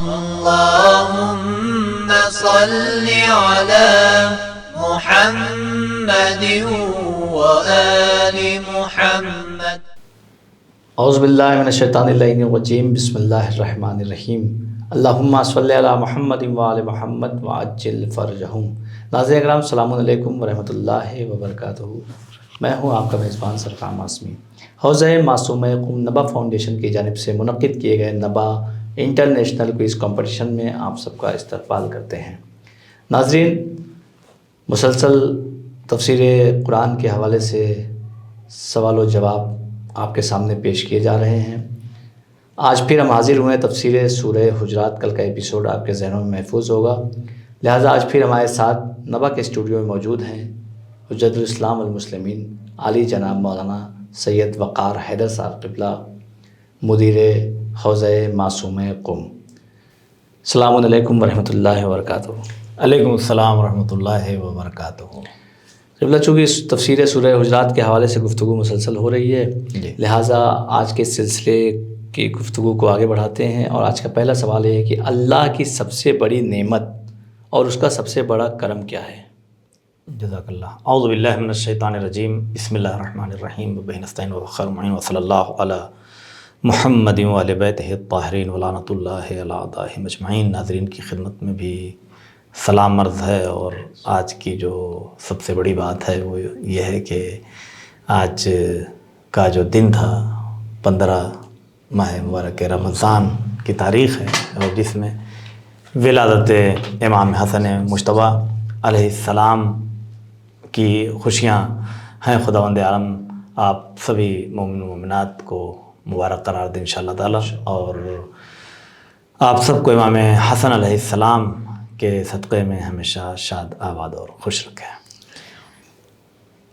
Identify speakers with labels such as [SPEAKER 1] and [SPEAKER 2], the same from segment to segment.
[SPEAKER 1] اللهم صل على محمد وآل محمد۔
[SPEAKER 2] اعوذ باللہ من الشیطان الرجیم، بسم اللہ الرحمن الرحیم۔ اللہم صلی علی محمد وآل محمد وعجل فرجہم۔ ناظرین اکرام، السلام علیکم ورحمۃ اللہ وبرکاتہ۔ میں ہوں آپ کا میزبان سرفراز معصومی۔ حوزہ معصومہ قم نبا فاؤنڈیشن کی جانب سے منعقد کیے گئے نبا انٹرنیشنل کوئز کمپٹیشن میں آپ سب کا استقبال کرتے ہیں۔ ناظرین، مسلسل تفسیر قرآن کے حوالے سے سوال و جواب آپ کے سامنے پیش کیے جا رہے ہیں۔ آج پھر ہم حاضر ہوئے ہیں تفسیر سورہ حجرات۔ کل کا ایپیسوڈ آپ کے ذہنوں میں محفوظ ہوگا، لہٰذا آج پھر ہمارے ساتھ نبا کے اسٹوڈیو میں موجود ہیں حجت الاسلام والمسلمین عالی جناب مولانا سید وقار حیدر صاحب قبلہ، مدیر حوزہ معصومہ قم۔ السلام علیکم ورحمۃ اللہ وبرکاتہ۔
[SPEAKER 3] علیکم السلام ورحمۃ اللہ وبرکاتہ۔
[SPEAKER 2] قبلہ، چونکہ اس تفسیر سورہ حجرات کے حوالے سے گفتگو مسلسل ہو رہی ہے، لہٰذا آج کے سلسلے کی گفتگو کو آگے بڑھاتے ہیں، اور آج کا پہلا سوال یہ ہے کہ اللہ کی سب سے بڑی نعمت اور اس کا سب سے بڑا کرم کیا ہے؟
[SPEAKER 3] جزاک اللہ۔ اعوذ باللہ من الشیطان الرجیم، بسم اللہ الرحمن الرحیم، وبہ نستعین وخیر معین، وصلی اللہ علی محمد وآل بیتہ الطاہرین ولعنۃ اللہ علی اعدائہم اجمعین۔ ناظرین کی خدمت میں بھی سلام عرض ہے، اور آج کی جو سب سے بڑی بات ہے وہ یہ ہے کہ آج کا جو دن تھا 15 ماہ مبارک رمضان کی تاریخ ہے، اور جس میں ولادت امام حسن مجتبیٰ علیہ السلام کی خوشیاں ہیں۔ خداوند عالم آپ سبھی مومن و مومنات کو مبارک قرار دیں انشاءاللہ تعالی، اور آپ سب کو امام حسن علیہ السلام کے صدقے میں ہمیشہ شاد آباد اور خوش رکھے۔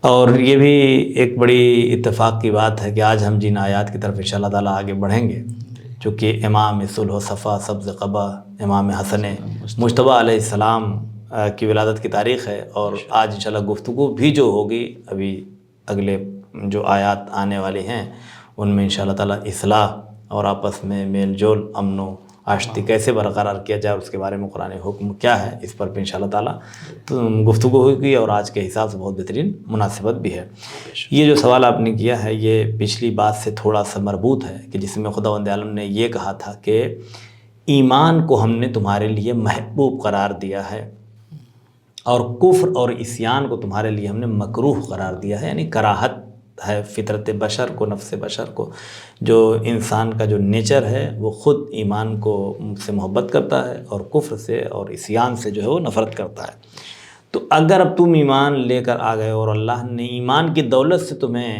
[SPEAKER 3] اور یہ بھی ایک بڑی اتفاق کی بات ہے کہ آج ہم جن آیات کی طرف انشاءاللہ تعالی آگے بڑھیں گے، چونکہ امام صلح و صفا سبز قبا امام حسن مجتبیٰ علیہ السلام کی ولادت کی تاریخ ہے، اور آج انشاءاللہ گفتگو بھی جو ہوگی ابھی اگلے جو آیات آنے والی ہیں ان میں انشاءاللہ تعالی اصلاح اور آپس میں میل جول، امن و آشتی کیسے برقرار کیا جائے، اس کے بارے میں قرآن حکم کیا ہے، اس پر بھی انشاءاللہ تعالی گفتگو ہوگی، اور آج کے حساب سے بہت بہترین مناسبت بھی ہے۔ یہ جو سوال آپ نے کیا ہے یہ پچھلی بات سے تھوڑا سا مربوط ہے، کہ جس میں خداوند عالم نے یہ کہا تھا کہ ایمان کو ہم نے تمہارے لیے محبوب قرار دیا ہے، اور کفر اور عصیان کو تمہارے لیے ہم نے مکروہ قرار دیا ہے، یعنی کراہت ہے فطرت بشر کو، نفس بشر کو، جو انسان کا جو نیچر ہے وہ خود ایمان کو سے محبت کرتا ہے، اور کفر سے اور عصیان سے جو ہے وہ نفرت کرتا ہے۔ تو اگر اب تم ایمان لے کر آ گئے اور اللہ نے ایمان کی دولت سے تمہیں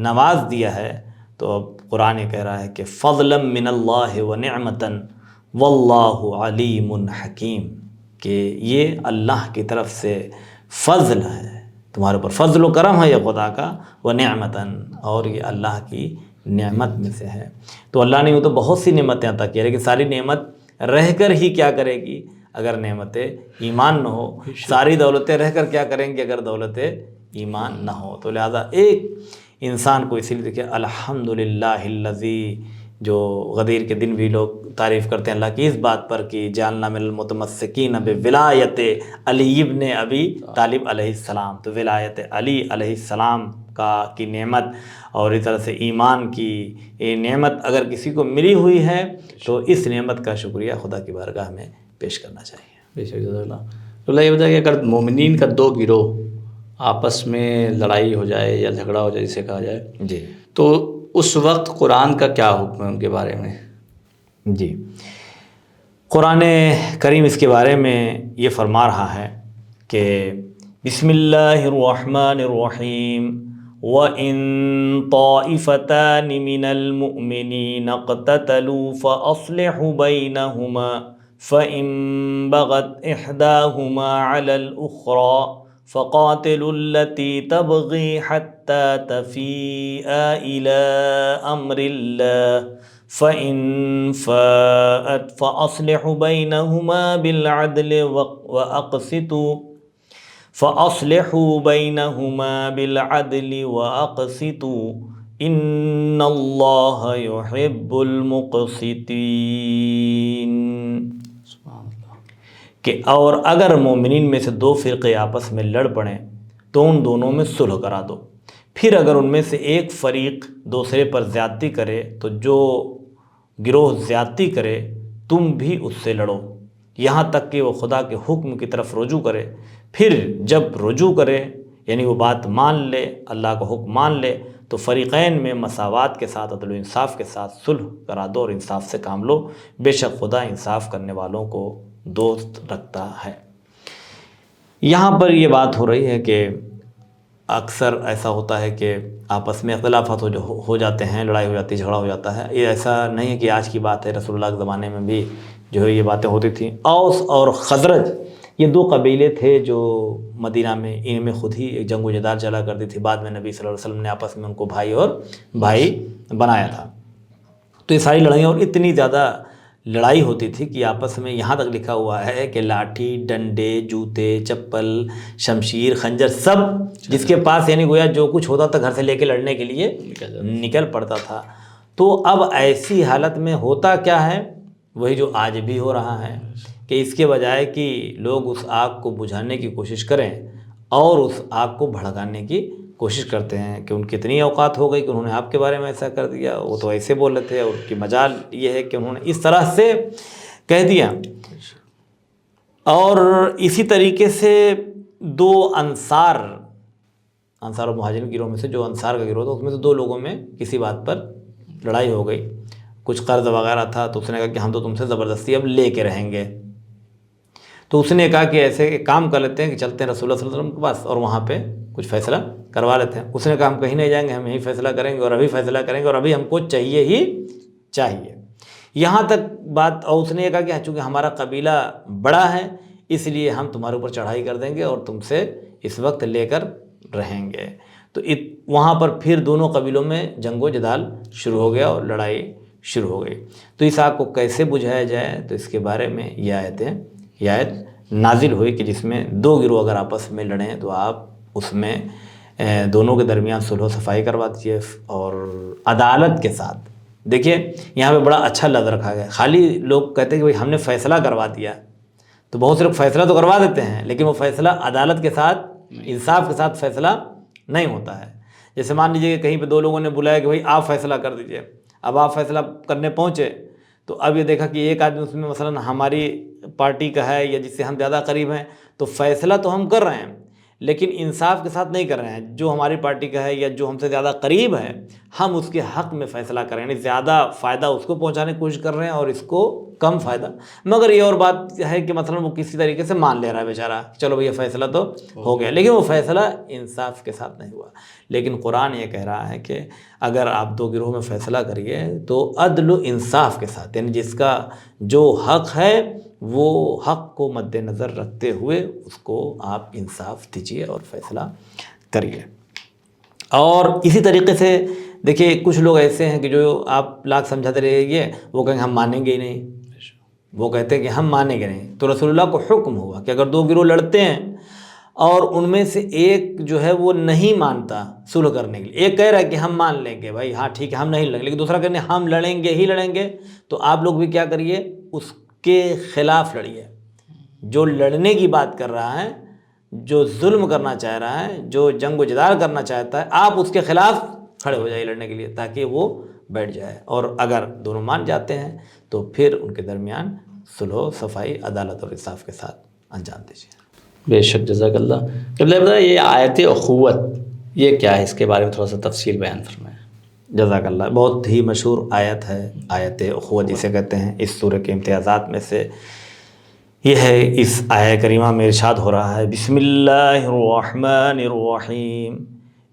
[SPEAKER 3] نواز دیا ہے، تو اب قرآن کہہ رہا ہے کہ فضلا من اللہ ونعمتا واللہ علیم حکیم، کہ یہ اللہ کی طرف سے فضل ہے، تمہارے اوپر فضل و کرم ہے یہ خدا کا، ونعمتاً، اور یہ اللہ کی نعمت میں سے ہے۔ تو اللہ نے یوں تو بہت سی نعمتیں عطا کی، لیکن ساری نعمت رہ کر ہی کیا کرے گی اگر نعمت ایمان نہ ہو، ساری دولتیں رہ کر کیا کریں گی اگر دولت ایمان نہ ہو۔ تو لہذا ایک انسان کو اسی لیے دیکھیں الحمدللہ الذی، جو غدیر کے دن بھی لوگ تعریف کرتے ہیں اللہ کی اس بات پر کہ جعلنا من المتمسکین بولایت علی ابن ابی طالب علیہ السلام، تو ولایت علی علیہ السلام کی نعمت اور اس طرح سے ایمان کی نعمت اگر کسی کو ملی ہوئی ہے تو اس نعمت کا شکریہ خدا کی بارگاہ میں پیش کرنا چاہیے۔
[SPEAKER 2] بے شک، جزاک اللہ۔ تو اللہ یہ بتائے کہ اگر مومنین کا دو گروہ آپس میں لڑائی ہو جائے یا جھگڑا ہو جائے جسے کہا جائے،
[SPEAKER 3] جی،
[SPEAKER 2] تو اس وقت قرآن کا کیا حکم ہے ان کے بارے میں؟
[SPEAKER 3] جی، قرآن کریم اس کے بارے میں یہ فرما رہا ہے کہ بسم اللہ الرحمن الرحیم وَإِن طَائِفَتَانِ مِنَ الْمُؤْمِنِينَ اقْتَتَلُوا فَأَصْلِحُوا بَيْنَهُمَا فَإِن بَغَتْ إِحْدَاهُمَا عَلَى الْأُخْرَى فَقَاتِلُوا الَّتِي تَبْغِي حَتَّى تَفِيءَ إِلَى أَمْرِ اللَّهِ فَإِن فَاءَتْ فَأَصْلِحُوا بَيْنَهُمَا بِالْعَدْلِ وَأَقْسِطُوا إِنَّ اللَّهَ يُحِبُّ الْمُقْسِطِينَ۔ کہ اور اگر مومنین میں سے دو فرقے آپس میں لڑ پڑیں تو ان دونوں میں صلح کرا دو، پھر اگر ان میں سے ایک فریق دوسرے پر زیادتی کرے تو جو گروہ زیادتی کرے تم بھی اس سے لڑو یہاں تک کہ وہ خدا کے حکم کی طرف رجوع کرے، پھر جب رجوع کرے یعنی وہ بات مان لے، اللہ کا حکم مان لے، تو فریقین میں مساوات کے ساتھ عدل و انصاف کے ساتھ صلح کرا دو اور انصاف سے کام لو، بے شک خدا انصاف کرنے والوں کو دوست رکھتا ہے۔ یہاں پر یہ بات ہو رہی ہے کہ اکثر ایسا ہوتا ہے کہ آپس میں اختلافات ہو جاتے ہیں، لڑائی ہو جاتی ہے، جھگڑا ہو جاتا ہے۔ یہ ایسا نہیں ہے کہ آج کی بات ہے، رسول اللہ کے زمانے میں بھی جو ہے یہ باتیں ہوتی تھیں۔ اوس اور خزرج یہ دو قبیلے تھے جو مدینہ میں، ان میں خود ہی ایک جنگ و جدال چلا کرتی تھی، بعد میں نبی صلی اللہ علیہ وسلم نے آپس میں ان کو بھائی اور بھائی بنایا تھا۔ تو یہ ساری لڑائیاں، اور اتنی زیادہ لڑائی ہوتی تھی کہ آپس میں یہاں تک لکھا ہوا ہے کہ لاٹھی، ڈنڈے، جوتے، چپل، شمشیر، خنجر، سب جس کے پاس یعنی گویا جو کچھ ہوتا تھا گھر سے لے کے لڑنے کے لیے نکل پڑتا تھا۔ تو اب ایسی حالت میں ہوتا کیا ہے، وہی جو آج بھی ہو رہا ہے کہ اس کے بجائے کہ لوگ اس آگ کو بجھانے کی کوشش کریں اور اس آگ کو بھڑکانے کی کوشش کرتے ہیں کہ ان کی اتنی اوقات ہو گئی کہ انہوں نے آپ کے بارے میں ایسا کر دیا، وہ تو ایسے بول رہے تھے، اور ان کی مجال یہ ہے کہ انہوں نے اس طرح سے کہہ دیا۔ اور اسی طریقے سے دو انصار و مہاجرین گروہ میں سے جو انصار کا گروہ تھا، اس میں سے دو لوگوں میں کسی بات پر لڑائی ہو گئی، کچھ قرض وغیرہ تھا، تو اس نے کہا کہ ہم تو تم سے زبردستی اب لے کے رہیں گے۔ تو اس نے کہا کہ ایسے کام کر لیتے ہیں کہ چلتے ہیں رسول اللہ صلی اللہ علیہ وسلم کے پاس اور وہاں پہ کچھ فیصلہ کروا لیتے ہیں۔ اس نے کہا ہم کہیں نہیں جائیں گے، ہم یہی فیصلہ کریں گے اور ابھی فیصلہ کریں گے اور ابھی ہم کو چاہیے ہی چاہیے۔ یہاں تک بات، اور اس نے یہ کہا کہ چونکہ ہمارا قبیلہ بڑا ہے اس لیے ہم تمہارے اوپر چڑھائی کر دیں گے اور تم سے اس وقت لے کر رہیں گے۔ تو وہاں پر پھر دونوں قبیلوں میں جنگ و جدال شروع ہو گیا اور لڑائی شروع ہو گئی۔ تو اس آگ کو کیسے بجھایا جائے، تو اس کے بارے میں یہ آیت نازل ہوئی کہ جس میں دو گروہ اگر آپس میں لڑیں تو آپ اس میں دونوں کے درمیان صلح و صفائی کروا دیجیے اور عدالت کے ساتھ۔ دیکھیے یہاں پہ بڑا اچھا لفظ رکھا گیا، خالی لوگ کہتے ہیں کہ بھائی ہم نے فیصلہ کروا دیا، تو بہت سے لوگ فیصلہ تو کروا دیتے ہیں لیکن وہ فیصلہ عدالت کے ساتھ، انصاف کے ساتھ فیصلہ نہیں ہوتا ہے۔ جیسے مان لیجیے کہ کہیں پہ دو لوگوں نے بلایا کہ بھائی آپ فیصلہ کر دیجیے، اب آپ فیصلہ کرنے پہنچے تو اب یہ دیکھا کہ ایک آدمی اس میں مثلا ہماری پارٹی کا ہے یا جس سے ہم زیادہ قریب ہیں، تو فیصلہ تو ہم کر رہے ہیں لیکن انصاف کے ساتھ نہیں کر رہے ہیں۔ جو ہماری پارٹی کا ہے یا جو ہم سے زیادہ قریب ہے ہم اس کے حق میں فیصلہ کر رہے ہیں، یعنی زیادہ فائدہ اس کو پہنچانے کی کوشش کر رہے ہیں اور اس کو کم فائدہ۔ مگر یہ اور بات ہے کہ مثلا وہ کسی طریقے سے مان لے رہا ہے بیچارہ، چلو بھئی فیصلہ تو ہو گیا، لیکن وہ فیصلہ انصاف کے ساتھ نہیں ہوا۔ لیکن قرآن یہ کہہ رہا ہے کہ اگر آپ دو گروہ میں فیصلہ کریے تو عدل و انصاف کے ساتھ، یعنی جس کا جو حق ہے وہ حق کو مد نظر رکھتے ہوئے اس کو آپ انصاف دیجیے اور فیصلہ کریے۔ اور اسی طریقے سے دیکھیے کچھ لوگ ایسے ہیں کہ جو آپ لاکھ سمجھاتے رہیے وہ کہیں ہم مانیں گے ہی نہیں، وہ کہتے ہیں کہ ہم مانیں گے نہیں۔ تو رسول اللہ کو حکم ہوا کہ اگر دو گروہ لڑتے ہیں اور ان میں سے ایک جو ہے وہ نہیں مانتا صلح کرنے کے لیے، ایک کہہ رہا ہے کہ ہم مان لیں گے بھائی ہاں ٹھیک ہے ہم نہیں لڑیں گے، لیکن دوسرا کہنے ہم لڑیں گے ہی لڑیں گے، تو آپ لوگ بھی کیا کریے، اس کے خلاف لڑیے۔ جو لڑنے کی بات کر رہا ہے، جو ظلم کرنا چاہ رہا ہے، جو جنگ و جدال کرنا چاہتا ہے، آپ اس کے خلاف کھڑے ہو جائیے لڑنے کے لیے تاکہ وہ بیٹھ جائے۔ اور اگر دونوں مان جاتے ہیں تو پھر ان کے درمیان صلح و صفائی عدالت اور انصاف کے ساتھ انجام دیجیے۔
[SPEAKER 2] بے شک، جزاک اللہ۔ قبلہ بتا یہ آیت اخوت یہ کیا ہے، اس کے بارے میں تھوڑا سا تفصیل بیان فرمائیں۔
[SPEAKER 3] جزاک اللہ۔ بہت ہی مشہور آیت ہے، آیت اخوت جسے کہتے ہیں۔ اس سورہ کے امتیازات میں سے یہ ہے، اس آیہ کریمہ میں ارشاد ہو رہا ہے بسم اللہ الرحمن الرحیم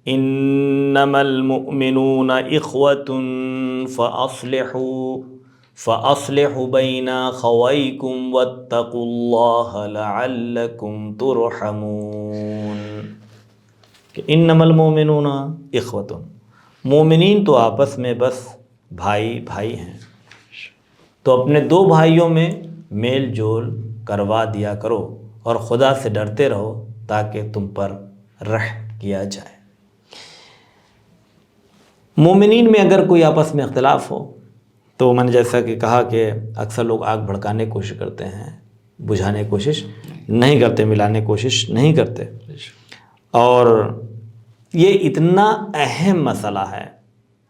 [SPEAKER 3] انما المؤمنون اخوۃ فاصلحوا بین اخویکم واتقوا اللہ لعلکم ترحمون۔ کہ انما المؤمنون اخوۃ، مومنین تو آپس میں بس بھائی بھائی ہیں، تو اپنے دو بھائیوں میں میل جول کروا دیا کرو اور خدا سے ڈرتے رہو تاکہ تم پر رحم کیا جائے۔ مومنین میں اگر کوئی آپس میں اختلاف ہو تو میں نے جیسا کہ کہا کہ اکثر لوگ آگ بھڑکانے کی کوشش کرتے ہیں، بجھانے کی کوشش نہیں کرتے، ملانے کی کوشش نہیں کرتے۔ اور یہ اتنا اہم مسئلہ ہے،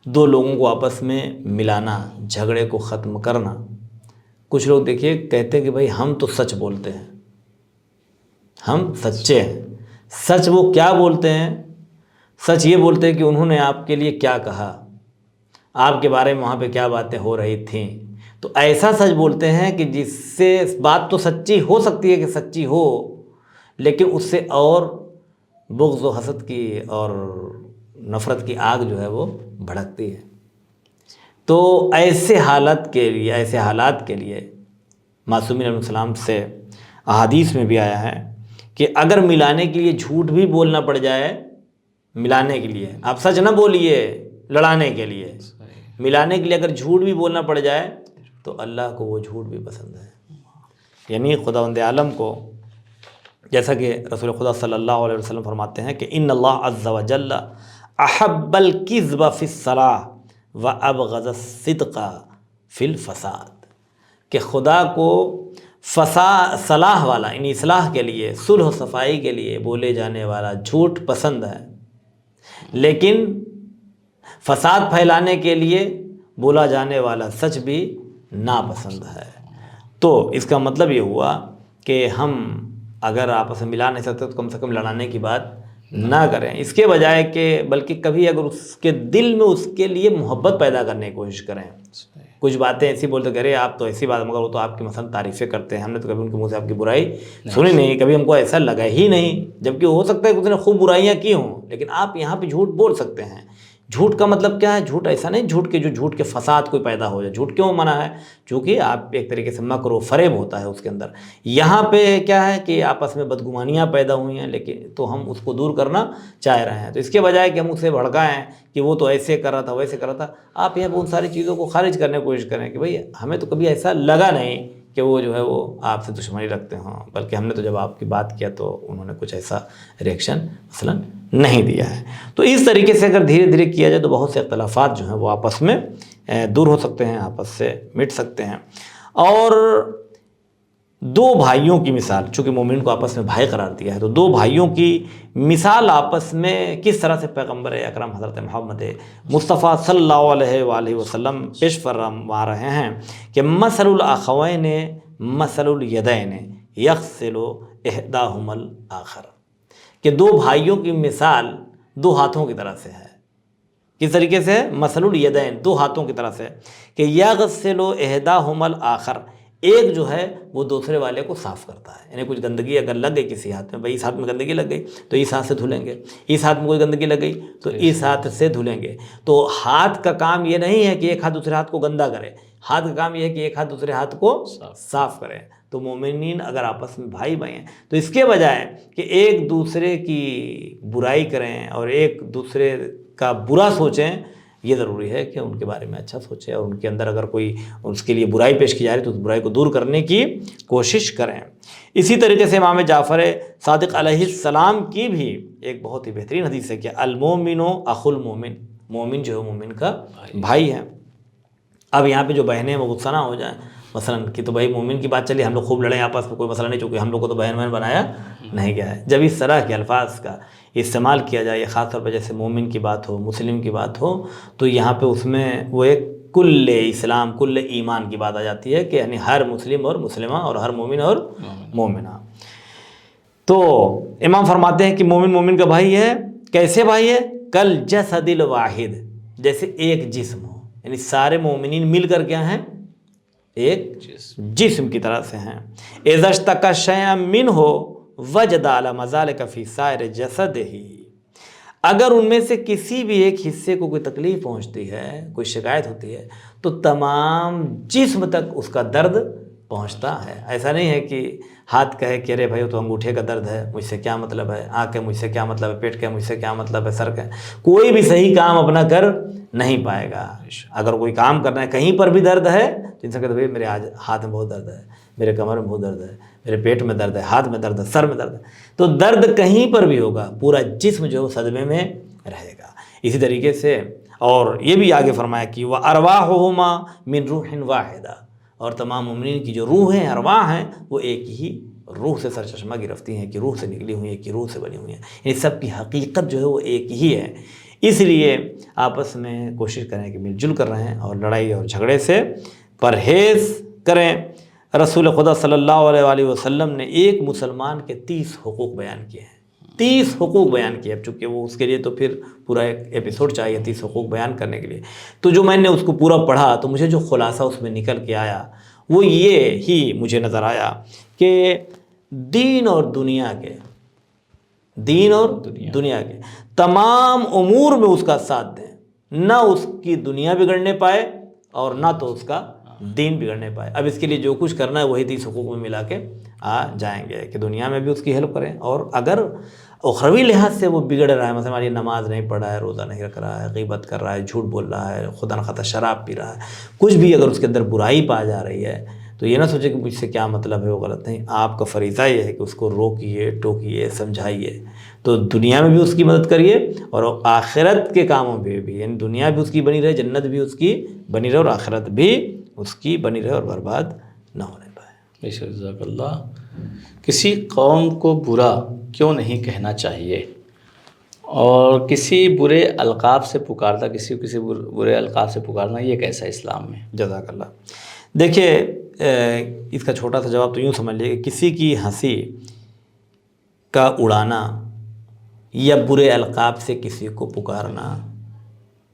[SPEAKER 3] دو لوگوں کو آپس میں ملانا، جھگڑے کو ختم کرنا۔ کچھ لوگ دیکھیے کہتے ہیں کہ بھائی ہم تو سچ بولتے ہیں، ہم سچے ہیں۔ سچ وہ کیا بولتے ہیں؟ سچ یہ بولتے ہیں کہ انہوں نے آپ کے لیے کیا کہا، آپ کے بارے میں وہاں پہ کیا باتیں ہو رہی تھیں۔ تو ایسا سچ بولتے ہیں کہ جس سے بات تو سچی ہو سکتی ہے کہ سچی ہو، لیکن اس سے اور بغض و حسد کی اور نفرت کی آگ جو ہے وہ بھڑکتی ہے۔ تو ایسے حالات کے لیے معصومین علیہ السلام سے احادیث میں بھی آیا ہے کہ اگر ملانے کے لیے جھوٹ بھی بولنا پڑ جائے، ملانے کے لیے آپ سچ نہ بولیے، لڑانے کے لیے، ملانے کے لیے اگر جھوٹ بھی بولنا پڑ جائے تو اللہ کو وہ جھوٹ بھی پسند ہے۔ یعنی خداوند عالم کو، جیسا کہ رسول خدا صلی اللہ علیہ وسلم فرماتے ہیں کہ ان اللہ عز وجل احب الکذب فی الصلاح وابغض الصدق فی الفساد، کہ خدا کو صلاح والا، یعنی اصلاح کے لیے، صلح و صفائی کے لیے بولے جانے والا جھوٹ پسند ہے، لیکن فساد پھیلانے کے لیے بولا جانے والا سچ بھی ناپسند ہے۔ تو اس کا مطلب یہ ہوا کہ ہم اگر آپس میں ملا نہیں سکتے تو کم سے کم لڑانے کی بات نہ کریں، اس کے بجائے کہ بلکہ کبھی اگر اس کے دل میں اس کے لیے محبت پیدا کرنے کی کوشش کریں۔ کچھ باتیں ایسی بولتے کہ ارے آپ تو ایسی بات، مگر وہ تو آپ کی مثلا تعریفیں کرتے ہیں، ہم نے تو کبھی ان کے منہ سے آپ کی برائی سنی نہیں، کبھی ہم کو ایسا لگا ہی نہیں، جبکہ ہو سکتا ہے کہ اس نے خوب برائیاں کی ہوں، لیکن آپ یہاں پہ جھوٹ بول سکتے ہیں۔ جھوٹ کا مطلب کیا ہے؟ جھوٹ ایسا نہیں جھوٹ کے فساد کوئی پیدا ہو جائے۔ جھوٹ کیوں منع ہے؟ چونکہ آپ ایک طریقے سے مکر و فریب ہوتا ہے اس کے اندر۔ یہاں پہ کیا ہے کہ آپس میں بدگمانیاں پیدا ہوئی ہیں، لیکن تو ہم اس کو دور کرنا چاہ رہے ہیں۔ تو اس کے بجائے کہ ہم اسے بھڑکائیں کہ وہ تو ایسے کر رہا تھا، ویسے کر رہا تھا، آپ یہاں پہ ان ساری چیزوں کو خارج کرنے کی کوشش کریں کہ بھئی ہمیں تو کبھی ایسا لگا نہیں کہ وہ جو ہے وہ آپ سے دشمنی رکھتے ہوں، بلکہ ہم نے تو جب آپ کی بات کیا تو انہوں نے کچھ ایسا ریئیکشن مثلا نہیں دیا ہے۔ تو اس طریقے سے اگر دھیرے دھیرے کیا جائے تو بہت سے اختلافات جو ہیں وہ آپس میں دور ہو سکتے ہیں، آپس سے مٹ سکتے ہیں۔ اور دو بھائیوں کی مثال، چونکہ مومن کو آپس میں بھائی قرار دیا ہے، تو دو بھائیوں کی مثال آپس میں کس طرح سے پیغمبر اکرم حضرت محمد مصطفیٰ صلی اللہ علیہ وآلہ وسلم پیش فرما رہے ہیں کہ مثل الاخوین مثل الیدین یغسل احداہما الآخر، کہ دو بھائیوں کی مثال دو ہاتھوں کی طرح سے ہے۔ کس طریقے سے؟ مثل الیدین، دو ہاتھوں کی طرح سے، کہ یغسل احداہما الآخر، ایک جو ہے وہ دوسرے والے کو صاف کرتا ہے۔ یعنی کچھ گندگی اگر لگ گئی کسی ہاتھ میں، بھائی اس ہاتھ میں گندگی لگ گئی تو اس ہاتھ سے دھلیں گے، اس ہاتھ میں کوئی گندگی لگ گئی تو اس ہاتھ سے دھلیں گے۔ تو ہاتھ کا کام یہ نہیں ہے کہ ایک ہاتھ دوسرے ہاتھ کو گندا کرے، ہاتھ کا کام یہ ہے کہ ایک ہاتھ دوسرے ہاتھ کو صاف کرے۔ تو مومنین اگر آپس میں بھائی بھائی ہیں تو اس کے بجائے کہ ایک دوسرے کی برائی کریں اور ایک دوسرے کا برا سوچیں، یہ ضروری ہے کہ ان کے بارے میں اچھا سوچیں، اور ان کے اندر اگر کوئی اس کے لیے برائی پیش کی جا رہی ہے تو اس برائی کو دور کرنے کی کوشش کریں۔ اسی طریقے سے امام جعفر صادق علیہ السلام کی بھی ایک بہت ہی بہترین حدیث ہے کہ المومن اخو المومن، مومن جو ہے مومن کا بھائی ہے۔ اب یہاں پہ جو بہنیں وہ غصہ نہ ہو جائیں مثلا کہ تو بھائی مومن کی بات چلی، ہم لوگ خوب لڑیں آپس میں، کوئی مسئلہ نہیں، چونکہ ہم لوگ کو تو بہن بنایا نہیں گیا ہے۔ جب اس طرح کے الفاظ کا استعمال کیا جائے، خاص طور پہ جیسے مومن کی بات ہو، مسلم کی بات ہو، تو یہاں پہ اس میں وہ ایک کل اسلام، کل ایمان کی بات آ جاتی ہے کہ یعنی ہر مسلم اور مسلمہ اور ہر مومن اور مومنہ۔ تو امام فرماتے ہیں کہ مومن مومن کا بھائی ہے۔ کیسے بھائی ہے؟ کل جسد الواحد، جیسے ایک جسم ہو، یعنی سارے مومنین مل کر کیا ہیں؟ ایک جسم کی طرح سے ہیں۔ اذا اشتکى شیئا منہ وجد علی مذالک فی سائر جسدہ، اگر ان میں سے کسی بھی ایک حصے کو کوئی تکلیف پہنچتی ہے، کوئی شکایت ہوتی ہے، تو تمام جسم تک اس کا درد پہنچتا ہے۔ ایسا نہیں ہے کہ ہاتھ کہے کہ ارے بھائی تو انگوٹھے کا درد ہے، مجھ سے کیا مطلب ہے، آنکھ ہے مجھ سے کیا مطلب ہے، پیٹ کا مجھ سے کیا مطلب ہے، سر کا، کوئی بھی صحیح کام اپنا کر نہیں پائے گا۔ اگر کوئی کام کرنا ہے، کہیں پر بھی درد ہے تو انسان کہتا ہے بھائی میرے آج ہاتھ میں بہت درد ہے، میرے کمر میں بہت درد ہے، میرے پیٹ میں درد ہے، ہاتھ میں درد ہے، سر میں درد ہے، تو درد کہیں پر بھی ہوگا، پورا جسم جو ہے وہ صدمے میں رہے گا۔ اسی طریقے سے اور یہ بھی آگے فرمایا کہ وَأَرْوَاحُهُمَا مِنْ رُوحٍ وَاحِدَةٍ، اور تمام مومنین کی جو روح ہیں، ارواح ہیں، وہ ایک ہی روح سے سرچشمہ گرفتی ہیں، کہ روح سے نکلی ہوئی ہیں، کہ روح سے بنی ہوئی ہیں، یہ سب کی حقیقت جو ہے وہ ایک ہی ہے۔ اس لیے آپس میں کوشش کریں کہ مل جل کر رہیں اور لڑائی اور جھگڑے سے پرہیز کریں۔ رسول خدا صلی اللہ علیہ وآلہ وسلم نے ایک مسلمان کے 30 حقوق بیان کیے ہیں، 30 حقوق بیان کیے۔ اب چونکہ وہ اس کے لیے تو پھر پورا ایک ایپیسوڈ چاہیے 30 حقوق بیان کرنے کے لیے، تو جو میں نے اس کو پورا پڑھا تو مجھے جو خلاصہ اس میں نکل کے آیا وہ یہ ہی مجھے نظر آیا کہ دین اور دنیا کے تمام امور میں اس کا ساتھ دیں، نہ اس کی دنیا بگڑنے پائے اور نہ تو اس کا دین بگڑنے پائے۔ اب اس کے لیے جو کچھ کرنا ہے وہی 30 حقوق میں ملا کے آ جائیں گے کہ دنیا میں بھی اس کی ہیلپ کریں، اور اگر اخروی لحاظ سے وہ بگڑ رہا ہے، مثلا ہماری نماز نہیں پڑھ رہا ہے، روزہ نہیں رکھ رہا ہے، غیبت کر رہا ہے، جھوٹ بول رہا ہے، خدا نخواستہ شراب پی رہا ہے، کچھ بھی اگر اس کے اندر برائی پا جا رہی ہے تو یہ نہ سوچے کہ مجھ سے کیا مطلب ہے، وہ غلط نہیں۔ آپ کا فریضہ یہ ہے کہ اس کو روکیے، ٹوکیے، سمجھائیے، تو دنیا میں بھی اس کی مدد کریے اور آخرت کے کاموں میں بھی، یعنی دنیا بھی اس کی بنی رہے، جنت بھی اس کی بنی رہے اور آخرت بھی اس کی بنی رہے اور برباد نہ ہونے پائے۔
[SPEAKER 2] بے شک، جزاک اللہ۔ کسی قوم کو برا کیوں نہیں کہنا چاہیے، اور کسی برے القاب سے پکارنا، کسی برے القاب سے پکارنا یہ کیسا ہے اسلام میں؟
[SPEAKER 3] جزاک اللہ۔ دیکھیے اس کا چھوٹا سا جواب تو یوں سمجھ لیجیے کہ کسی کی ہنسی کا اڑانا یا برے القاب سے کسی کو پکارنا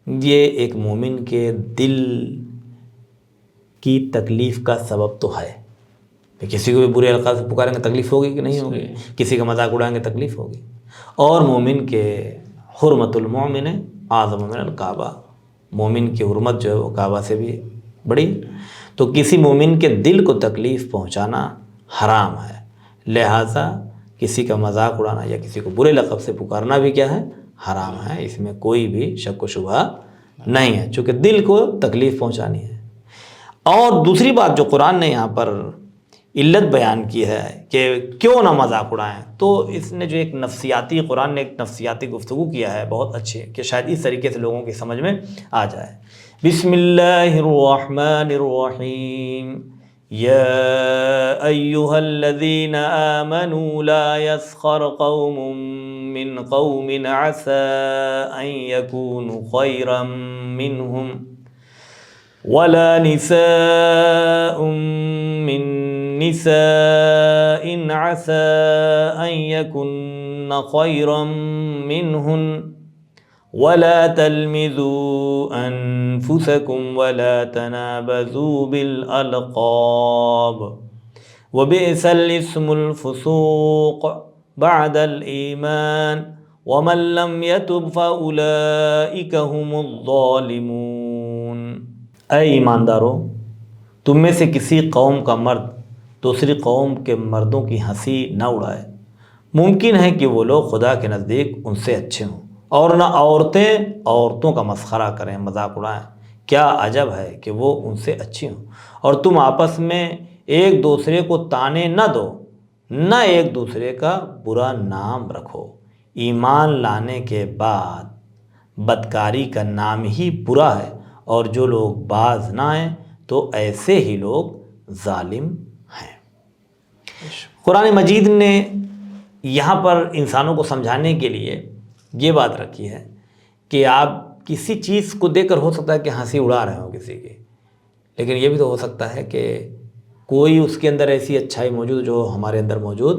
[SPEAKER 3] یہ ایک مومن کے دل کی تکلیف کا سبب تو ہے۔ کسی کو بھی برے القاب سے پکاریں گے تکلیف ہوگی کہ نہیں ہوگی؟ کسی کا مذاق اڑائیں گے تکلیف ہوگی۔ اور مومن کے حرمت المومن اعظم من الکعبہ، مومن کی حرمت جو ہے وہ کعبہ سے بھی بڑی، تو کسی مومن کے دل کو تکلیف پہنچانا حرام ہے، لہٰذا کسی کا مذاق اڑانا یا کسی کو برے لقب سے پکارنا بھی کیا ہے؟ حرام ہے، اس میں کوئی بھی شک و شبہ نہیں ہے، چونکہ دل کو تکلیف پہنچانی ہے۔ اور دوسری بات جو قرآن نے یہاں پر علت بیان کی ہے کہ کیوں نہ مذاق اڑائیں، تو اس نے جو ایک نفسیاتی، قرآن نے ایک نفسیاتی گفتگو کیا ہے بہت اچھی، کہ شاید اس طریقے سے لوگوں کی سمجھ میں آ جائے۔ بسم اللہ الرحمن الرحیم، یا ایہا الذین آمنوا لا یسخر قوم من قوم عسى ان یکونوا خیرا منہم ولا نساء من نساء عسى ان یکن خیرا منہن ولا تلمزوا انفسکم ولا تنابزوا بالالقاب وبئس الاسم الفسوق بعد الایمان ومن لم يتب فاولئک هم الظالمون۔ اے ایماندارو، تم میں سے کسی قوم کا مرد دوسری قوم کے مردوں کی ہنسی نہ اڑائے، ممکن ہے کہ وہ لوگ خدا کے نزدیک ان سے اچھے ہوں، اور نہ عورتیں عورتوں کا مسخرہ کریں، مذاق اڑائیں، کیا عجب ہے کہ وہ ان سے اچھی ہوں۔ اور تم آپس میں ایک دوسرے کو طانے نہ دو، نہ ایک دوسرے کا برا نام رکھو، ایمان لانے کے بعد بدکاری کا نام ہی برا ہے، اور جو لوگ باز نہ آئیں تو ایسے ہی لوگ ظالم ہیں۔ قرآن مجید نے یہاں پر انسانوں کو سمجھانے کے لیے یہ بات رکھی ہے کہ آپ کسی چیز کو دیکھ کر ہو سکتا ہے کہ ہنسی اڑا رہے ہوں کسی کی، لیکن یہ بھی تو ہو سکتا ہے کہ کوئی اس کے اندر ایسی اچھائی موجود جو ہمارے اندر موجود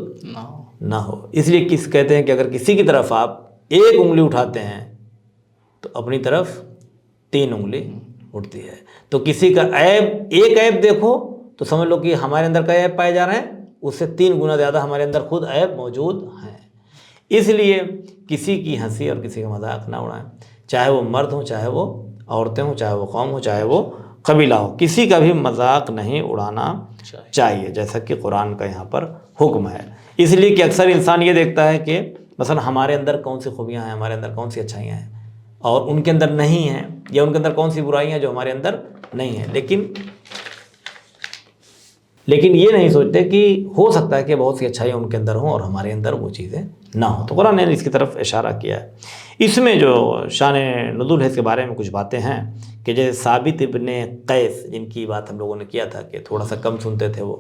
[SPEAKER 3] نہ ہو۔ اس لیے کہتے ہیں کہ اگر کسی کی طرف آپ ایک انگلی اٹھاتے ہیں تو اپنی طرف 3 انگلی اٹھتی ہے۔ تو کسی کا ایک عیب دیکھو تو سمجھ لو کہ ہمارے اندر کا عیب پائے جا رہے ہیں، اس سے 3 گنا زیادہ ہمارے اندر خود عیب موجود ہیں۔ اس لیے کسی کی ہنسی اور کسی کا مذاق نہ اڑائیں، چاہے وہ مرد ہوں، چاہے وہ عورتیں ہوں، چاہے وہ قوم ہو، چاہے وہ قبیلہ ہو، کسی کا بھی مذاق نہیں اڑانا چاہیے، جیسا کہ قرآن کا یہاں پر حکم ہے۔ اس لیے کہ اکثر انسان یہ دیکھتا ہے کہ مثلا ہمارے اندر کون سی خوبیاں ہیں، ہمارے اندر کون سی اچھائیاں ہیں اور ان کے اندر نہیں ہیں، یا ان کے اندر کون سی برائیاں جو ہمارے اندر نہیں ہیں، لیکن یہ نہیں سوچتے کہ ہو سکتا ہے کہ بہت سی اچھائیاں ان کے اندر ہوں اور ہمارے اندر وہ چیزیں نہ ہوں. تو قرآن نے اس کی طرف اشارہ کیا ہے. اس میں جو شان نزول ہے اس کے بارے میں کچھ باتیں ہیں کہ جیسے ثابت ابن قیس جن کی بات ہم لوگوں نے کیا تھا کہ تھوڑا سا کم سنتے تھے وہ،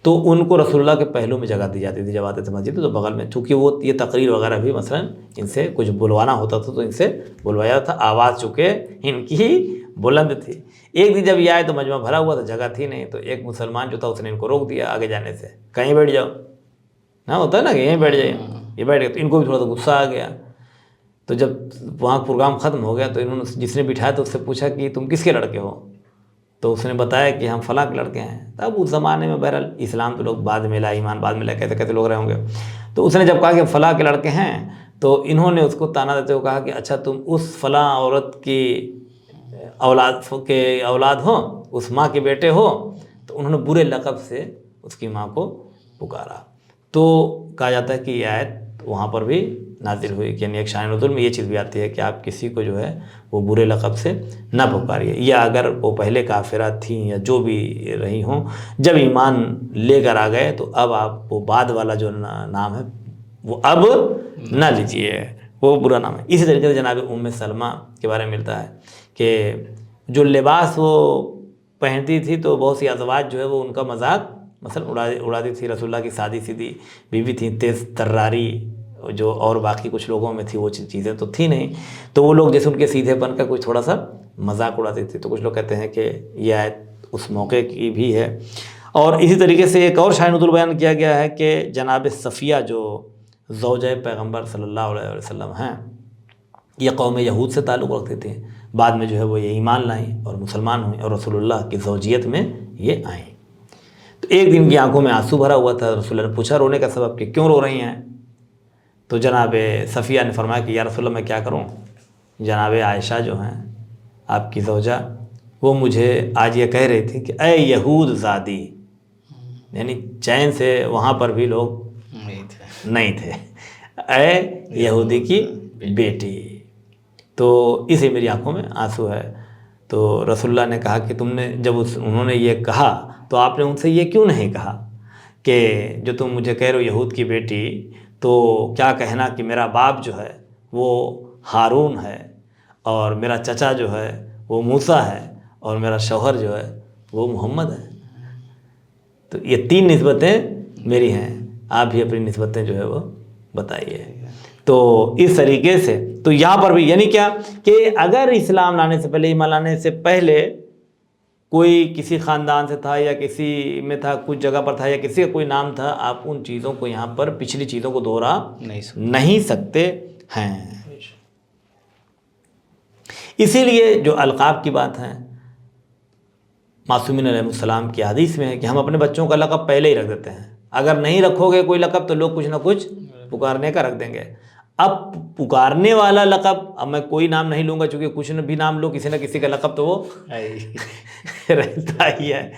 [SPEAKER 3] تو ان کو رسول اللہ کے پہلو میں جگہ دی جاتی تھی جب آتے تھے مسجد تو بغل میں، چونکہ وہ یہ تقریر وغیرہ بھی مثلا ان سے کچھ بلوانا ہوتا تھا تو ان سے بلوایا تھا. آواز چونکہ ان کی بلند تھی. ایک دن جب یہ آئے تو مجمع بھرا ہوا تھا، جگہ تھی نہیں، تو ایک مسلمان جو تھا اس نے ان کو روک دیا آگے جانے سے، کہیں بیٹھ جاؤ. ہاں ہوتا ہے نا کہ یہیں بیٹھ جائے، یہ بیٹھ گئے. تو ان کو بھی تھوڑا سا غصہ آ گیا. تو جب وہاں پروگرام ختم ہو گیا تو انہوں نے جس نے بٹھایا تو اس سے پوچھا کہ تم کس کے لڑکے ہو؟ تو اس نے بتایا کہ ہم فلاں کے لڑکے ہیں. تب اس زمانے میں بہرحال اسلام تو لوگ بعد میں لا، ایمان بعد میں لا، کیسے کیسے لوگ رہے ہوں گے. تو اس نے جب کہا کہ فلاں کے لڑکے ہیں تو انہوں نے اس کو طعنہ دیتے ہوئے کہا کہ اچھا تم اس فلاں عورت کی اولاد ہو، اس ماں کے بیٹے ہو. تو انہوں نے برے لقب سے اس کی ماں کو پکارا. تو کہا جاتا ہے کہ یہ آیت وہاں پر بھی نازل ہوئی کہ یعنی ایک شان نزول میں یہ چیز بھی آتی ہے کہ آپ کسی کو جو ہے وہ برے لقب سے نہ پکاریے، یا اگر وہ پہلے کافرات تھیں یا جو بھی رہی ہوں جب ایمان لے کر آ گئے تو اب آپ وہ بعد والا جو نام ہے وہ اب نہ لیجیے، وہ برا نام ہے. اسی طریقے سے جناب ام سلمہ کے بارے میں ملتا ہے کہ جو لباس وہ پہنتی تھی تو بہت سی ازواج جو ہے وہ ان کا مذاق مثلا اڑاتی تھی. رسول اللہ کی سادی سیدھی بیوی تھی، تیز تراری جو اور باقی کچھ لوگوں میں تھی وہ چیزیں تو تھی نہیں، تو وہ لوگ جیسے ان کے سیدھے پن کا کچھ تھوڑا سا مذاق اڑاتی تھی. تو کچھ لوگ کہتے ہیں کہ یہ آیت اس موقع کی بھی ہے. اور اسی طریقے سے ایک اور شان نزول بیان کیا گیا ہے کہ جناب صفیہ جو زوجہ پیغمبر صلی اللہ علیہ وسلم ہیں، یہ قوم یہود سے تعلق رکھتے تھے. بعد میں جو ہے وہ یہ ایمان لائیں اور مسلمان ہوئیں اور رسول اللہ کی زوجیت میں یہ آئیں. تو ایک دن کی آنکھوں میں آنسو بھرا ہوا تھا. رسول اللہ نے پوچھا رونے کا سبب کہ کیوں رو رہی ہیں؟ تو جناب صفیہ نے فرمایا کہ یا رسول اللہ میں کیا کروں، جناب عائشہ جو ہیں آپ کی زوجہ وہ مجھے آج یہ کہہ رہی تھی کہ اے یہود زادی، یعنی چین سے وہاں پر بھی لوگ نہیں تھے، اے یہودی کی بیٹی. تو اسے میری آنکھوں میں آنسو ہے. تو رسول اللہ نے کہا کہ تم نے جب انہوں نے یہ کہا تو آپ نے ان سے یہ کیوں نہیں کہا کہ جو تم مجھے کہہ رہے ہو یہود کی بیٹی، تو کیا کہنا کہ میرا باپ جو ہے وہ ہارون ہے اور میرا چچا جو ہے وہ موسیٰ ہے اور میرا شوہر جو ہے وہ محمد ہے. تو یہ 3 نسبتیں میری ہیں، آپ بھی اپنی نسبتیں جو ہے وہ بتائیے. تو اس طریقے سے تو یہاں پر بھی یعنی کیا کہ اگر اسلام لانے سے پہلے، ایمان لانے سے پہلے کوئی کسی خاندان سے تھا یا کسی میں تھا، کچھ جگہ پر تھا یا کسی کا کوئی نام تھا، آپ ان چیزوں کو یہاں پر پچھلی چیزوں کو دوہرا نہیں سکتے ہیں. اسی لیے جو القاب کی بات ہے معصومین علیہ السلام کی حدیث میں ہے کہ ہم اپنے بچوں کا لقب پہلے ہی رکھ دیتے ہیں. اگر نہیں رکھو گے کوئی لقب تو لوگ کچھ نہ کچھ پکارنے کا رکھ دیں گے. اب پکارنے والا لقب، اب میں کوئی نام نہیں لوں گا چونکہ کچھ بھی نام لو کسی نہ کسی کا لقب تو وہ رہتا ہی ہے.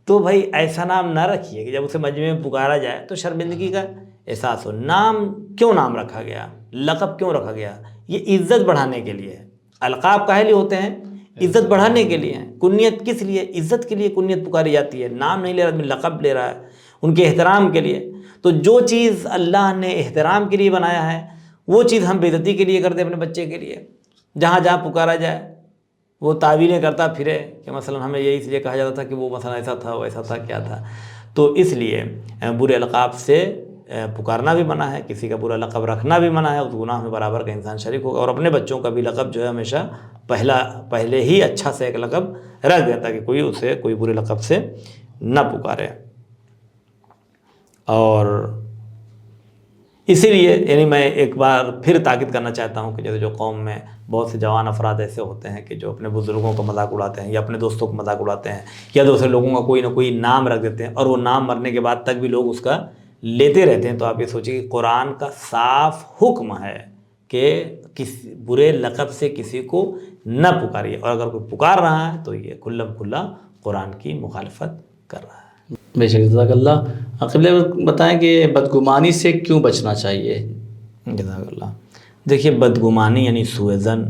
[SPEAKER 3] تو بھائی ایسا نام نہ رکھیے کہ جب اسے مجمع میں پکارا جائے تو شرمندگی کا احساس ہو. نام کیوں نام رکھا گیا، لقب کیوں رکھا گیا؟ یہ عزت بڑھانے کے لیے. القاب کاہے لیے ہوتے ہیں؟ عزت بڑھانے کے لیے. کنیت کس لیے؟ عزت کے لیے کنیت پکاری جاتی ہے. نام نہیں لے رہا آدمی، لقب لے رہا ہے ان کے احترام کے لیے. تو جو چیز اللہ نے احترام کے لیے بنایا ہے وہ چیز ہم بے عزتی کے لیے کرتے اپنے بچے کے لیے. جہاں جہاں پکارا جائے وہ تعویلیں کرتا پھرے کہ مثلا ہمیں یہی اس لیے کہا جاتا تھا کہ وہ مثلا ایسا تھا، ویسا تھا، کیا تھا. تو اس لیے برے القاب سے پکارنا بھی منع ہے، کسی کا برا لقب رکھنا بھی منع ہے. اس گناہ میں برابر کا انسان شریک ہوگا. اور اپنے بچوں کا بھی لقب جو ہے ہمیشہ پہلے ہی اچھا سے ایک لقب رکھ دیں تاکہ کوئی اسے کوئی برے لقب سے نہ پکارے. اور اسی لیے یعنی میں ایک بار پھر تاکید کرنا چاہتا ہوں کہ جیسے جو قوم میں بہت سے جوان افراد ایسے ہوتے ہیں کہ جو اپنے بزرگوں کا مذاق اڑاتے ہیں یا اپنے دوستوں کا مذاق اڑاتے ہیں یا دوسرے لوگوں کا کوئی نہ کوئی نام رکھ دیتے ہیں اور وہ نام مرنے کے بعد تک بھی لوگ اس کا لیتے رہتے ہیں. تو آپ یہ سوچیے کہ قرآن کا صاف حکم ہے کہ کسی برے لقب سے کسی کو نہ پکاریے، اور اگر کوئی پکار رہا ہے تو یہ کھلم کھلا قرآن کی مخالفت کر رہا ہے.
[SPEAKER 2] بے شک، جزاک اللہ. قبلہ بتائیں کہ بدگمانی سے کیوں بچنا چاہیے؟
[SPEAKER 3] جزاک اللہ. دیکھیے بدگمانی یعنی سوء ظن،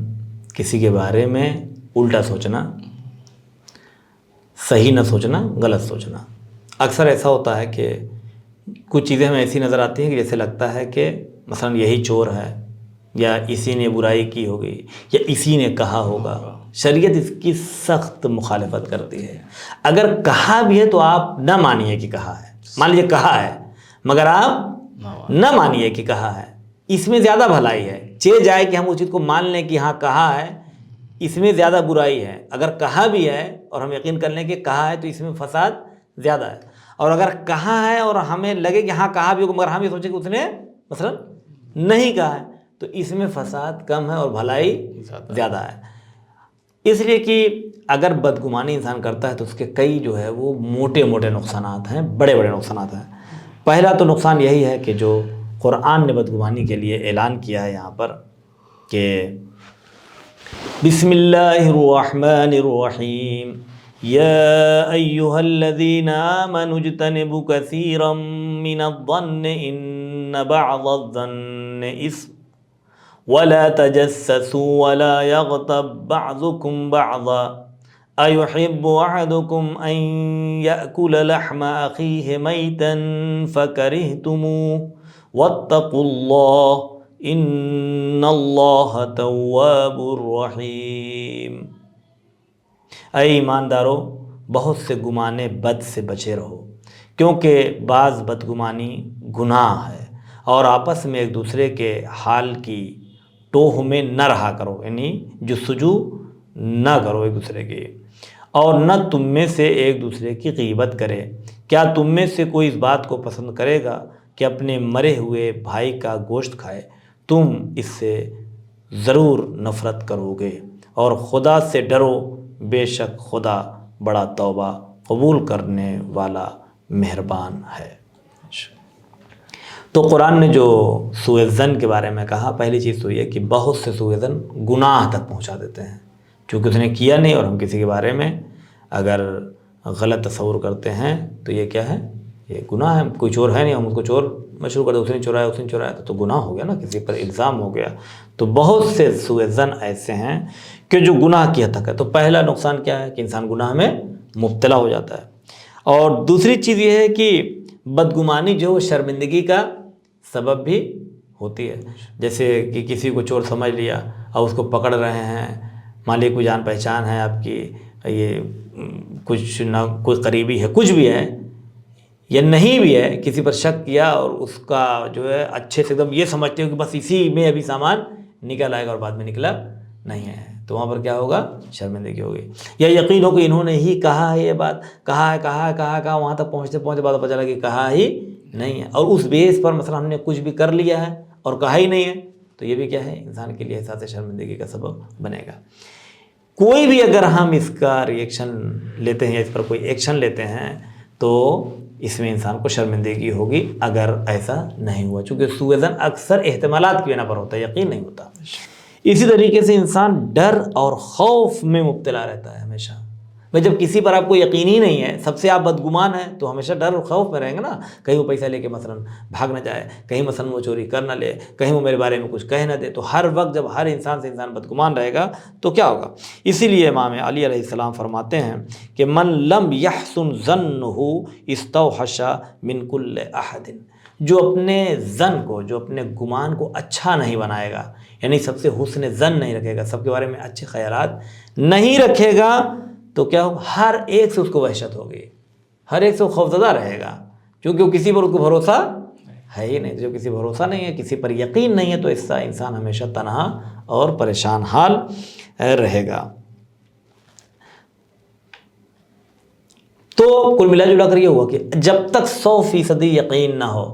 [SPEAKER 3] کسی کے بارے میں الٹا سوچنا، صحیح نہ سوچنا، غلط سوچنا. اکثر ایسا ہوتا ہے کہ کچھ چیزیں ہمیں ایسی نظر آتی ہیں کہ جیسے لگتا ہے کہ مثلا یہی چور ہے، یا اسی نے برائی کی ہوگی، یا اسی نے کہا ہوگا۔ شریعت اس کی سخت مخالفت کرتی ہے۔ اگر کہا بھی ہے تو آپ نہ مانیے کہ کہا ہے، مان لیجیے کہا ہے مگر آپ نہ مانیے کہ کہا ہے، اس میں زیادہ بھلائی ہے۔ چلے جائے کہ ہم اس چیز کو مان لیں کہ ہاں کہا ہے، اس میں زیادہ برائی ہے۔ اگر کہا بھی ہے اور ہم یقین کر لیں کہ کہا ہے تو اس میں فساد زیادہ ہے، اور اگر کہا ہے اور ہمیں لگے کہ ہاں کہا بھی ہوگا مگر ہم یہ سوچیں کہ اس نے مثلا نہیں کہا ہے، تو اس میں فساد کم ہے اور بھلائی زیادہ ہے۔ اس لیے کہ اگر بدگمانی انسان کرتا ہے تو اس کے کئی جو ہے وہ موٹے موٹے نقصانات ہیں، بڑے بڑے نقصانات ہیں۔ پہلا تو نقصان یہی ہے کہ جو قرآن نے بدگمانی کے لیے اعلان کیا ہے یہاں پر کہ بسم اللہ الرحمن الرحیم یا ایہا الذین آمنوا اجتنبوا کثیرا من الظن ان بعض الظن اثم ولا تجسسوا ولا يغتب بعضكم بعضا أيحب أحدكم أن يأكل لحم أخيه ميتا فكرهتموه واتقوا الله إن الله تواب رحيم۔ اے ایماندارو، بہت سے گمانے بد سے بچے رہو، کیونکہ بعض بدگمانی گناہ ہے، اور آپس میں ایک دوسرے کے حال کی ٹوہ میں نہ رہا کرو، یعنی جستجو نہ کرو ایک دوسرے کی، اور نہ تم میں سے ایک دوسرے کی غیبت کرے۔ کیا تم میں سے کوئی اس بات کو پسند کرے گا کہ اپنے مرے ہوئے بھائی کا گوشت کھائے؟ تم اس سے ضرور نفرت کرو گے، اور خدا سے ڈرو، بے شک خدا بڑا توبہ قبول کرنے والا مہربان ہے۔ تو قرآن نے جو سوء ظن کے بارے میں کہا، پہلی چیز تو یہ کہ بہت سے سوء ظن گناہ تک پہنچا دیتے ہیں، چونکہ اس نے کیا نہیں اور ہم کسی کے بارے میں اگر غلط تصور کرتے ہیں تو یہ کیا ہے؟ یہ گناہ ہے۔ کوئی چور ہے نہیں، ہم اس کو چور مشروع کر دیں، اس نے چورایا اس نے چورایا تو گناہ ہو گیا نا، کسی پر الزام ہو گیا۔ تو بہت سے سوء ظن ایسے ہیں کہ جو گناہ کی حد تک ہے۔ تو پہلا نقصان کیا ہے کہ انسان گناہ میں مبتلا ہو جاتا ہے، اور دوسری چیز یہ ہے کہ بدگمانی جو شرمندگی کا سبب بھی ہوتی ہے۔ جیسے کہ کسی کو چور سمجھ لیا اور اس کو پکڑ رہے ہیں، مالک کو جان پہچان ہے آپ کی، یہ کچھ نہ کوئی قریبی ہے، کچھ بھی ہے یا نہیں بھی ہے، کسی پر شک کیا اور اس کا جو ہے اچھے سے ایک دم یہ سمجھتے ہو کہ بس اسی میں ابھی سامان نکل آئے گا اور بعد میں نکلا نہیں ہے، تو وہاں پر کیا ہوگا؟ شرمندگی ہوگی۔ یا یقین ہو کہ انہوں نے ہی کہا ہے، یہ بات کہا وہاں تک پہنچتے بعد پتہ چلا کہ کہا ہی نہیں ہے، اور اس بیس پر مثلا ہم نے کچھ بھی کر لیا ہے اور کہا ہی نہیں ہے، تو یہ بھی کیا ہے؟ انسان کے لیے احساس شرمندگی کا سبب بنے گا۔ کوئی بھی اگر ہم اس کا ریئیکشن لیتے ہیں یا اس پر کوئی ایکشن لیتے ہیں تو اس میں انسان کو شرمندگی ہوگی اگر ایسا نہیں ہوا، چونکہ سوء ظن اکثر احتمالات کی بنا پر ہوتا ہے، یقین نہیں ہوتا۔ اسی طریقے سے انسان ڈر اور خوف میں مبتلا رہتا ہے ہمیشہ۔ جب کسی پر آپ کو یقین ہی نہیں ہے، سب سے آپ بدگمان ہیں، تو ہمیشہ ڈر اور خوف میں رہیں گے نا، کہیں وہ پیسہ لے کے مثلا بھاگ نہ جائے، کہیں مثلا وہ چوری کر نہ لے، کہیں وہ میرے بارے میں کچھ کہہ نہ دے۔ تو ہر وقت جب ہر انسان سے انسان بدگمان رہے گا تو کیا ہوگا؟ اسی لیے امام علی علیہ السلام فرماتے ہیں کہ من لم یحسن ظنہ استوحش من کل احد، جو اپنے ظن کو، جو اپنے گمان کو اچھا نہیں بنائے گا، یعنی سب سے حسن ظن نہیں رکھے گا، سب کے بارے میں اچھے خیالات نہیں رکھے گا، تو کیا ہوگا؟ ہر ایک سے اس کو وحشت ہوگی، ہر ایک سے وہ خوفزدہ رہے گا، کیونکہ وہ کسی پر اس کو بھروسہ ہے ہی نہیں۔ جو کسی بھروسہ نہیں ہے، کسی پر یقین نہیں ہے، تو اس سے انسان ہمیشہ تنہا اور پریشان حال رہے گا۔ تو کل ملا جلا کر یہ ہوا کہ جب تک 100% یقین نہ ہو،